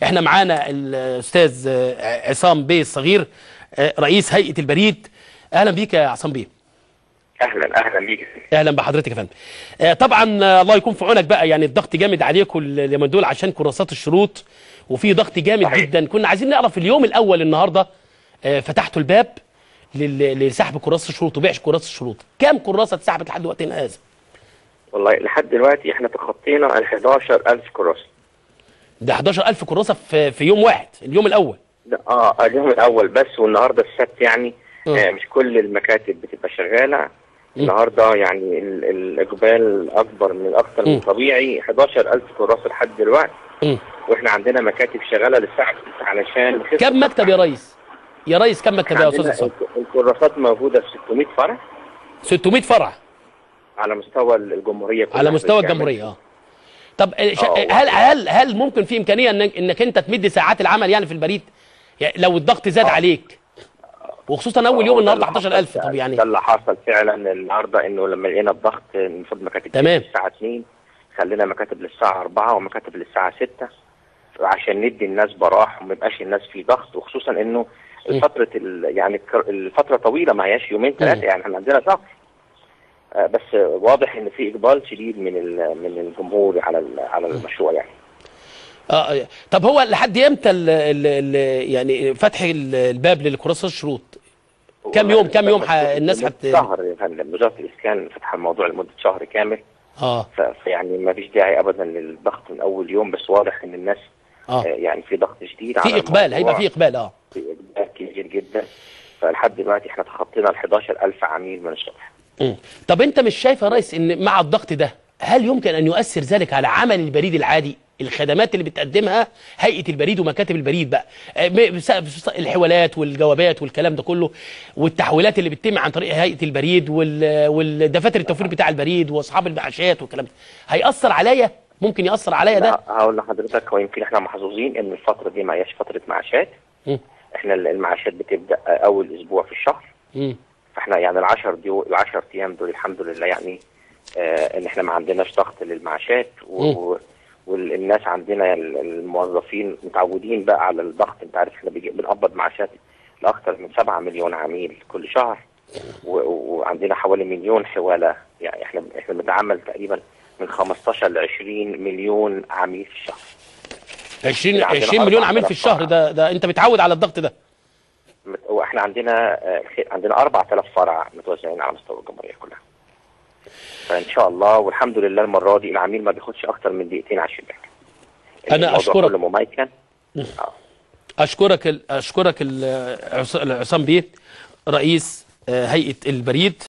احنا معانا الاستاذ عصام بيه الصغير، رئيس هيئة البريد. اهلا بيك يا عصام بيه. اهلا بيك. اهلا بحضرتك يا فندم. طبعا الله يكون في عونك بقى، يعني الضغط جامد عليكم اليومين دول عشان كراسات الشروط، وفي ضغط جامد صحيح. جدا. كنا عايزين نعرف اليوم الاول النهارده فتحتوا الباب لسحب كراسة الشروط وبيع كراسة الشروط، كام كراسة اتسحبت لحد وقتنا هذا؟ والله لحد دلوقتي احنا تخطينا ال 11000 كراسة. ده 11000 كراسة في يوم واحد، اليوم الاول. ده اليوم الاول بس، والنهارده السبت يعني مش كل المكاتب بتبقى شغالة. النهارده يعني الاقبال اكتر من طبيعي. 11000 كراسة لحد دلوقتي. واحنا عندنا مكاتب شغالة للساعة 6 علشان كم مكتب يا ريس؟ يا ريس كم مكتب يا استاذ عصام؟ الكراسات موجودة في 600 فرع. 600 فرع على مستوى الجمهورية كلها. على مستوى الجمهورية. طب هل ممكن في امكانيه انك انت تمد ساعات العمل يعني في البريد؟ يعني لو الضغط زاد عليك، وخصوصا اول يوم النهارده 11000. طب يعني ده اللي حصل فعلا النهارده، انه لما لقينا الضغط المفروض مكاتب تمام الساعه 2، خلينا مكاتب للساعه 4 ومكاتب للساعه 6 عشان ندي الناس براح وما يبقاش الناس في ضغط، وخصوصا انه الفتره يعني الفتره طويله، ما هياش يومين ثلاثه، يعني احنا عندنا شهر. بس واضح ان في اقبال شديد من الجمهور على المشروع يعني. طب هو لحد امتى يعني فتح الباب للكراسات الشروط؟ كم يوم الناس شهر يا فندم. وزاره الاسكان فتح الموضوع لمده شهر كامل. فيعني ما فيش داعي ابدا للضغط من اول يوم، بس واضح ان الناس يعني في ضغط شديد، في اقبال، هيبقى في اقبال. في اقبال كبير جدا. فلحد دلوقتي احنا تخطينا ال 11000 عميل من الصبح. طب انت مش شايف يا ريس ان مع الضغط ده هل يمكن ان يؤثر ذلك على عمل البريد العادي؟ الخدمات اللي بتقدمها هيئة البريد ومكاتب البريد بقى، الحوالات والجوابات والكلام ده كله، والتحويلات اللي بتتم عن طريق هيئة البريد والدفاتر التوفير بتاع البريد واصحاب المعاشات والكلام ده، هيأثر عليا؟ ممكن يأثر عليا ده؟ هقول لحضرتك، هو يمكن احنا محظوظين ان الفترة دي ما هياش فترة معاشات. احنا المعاشات بتبدأ اول اسبوع في الشهر. فاحنا يعني ال10 ايام دول الحمد لله يعني ان احنا ما عندناش ضغط للمعاشات، والناس عندنا الموظفين متعودين بقى على الضغط. انت عارف احنا بنقبض معاشات لاكثر من 7 مليون عميل كل شهر، وعندنا حوالي مليون حوالة. يعني احنا بنتعامل تقريبا من 15 ل 20 مليون عميل في الشهر. 20 مليون عميل في الشهر، ده انت متعود على الضغط ده. واحنا عندنا 4000 فرع متوزعين على مستوى الجمهورية كلها. فان شاء الله والحمد لله المره دي العميل ما بياخدش اكتر من دقيقتين على الشباك. انا اشكرك. كله مميكن. اشكرك عصام بيه، رئيس هيئة البريد.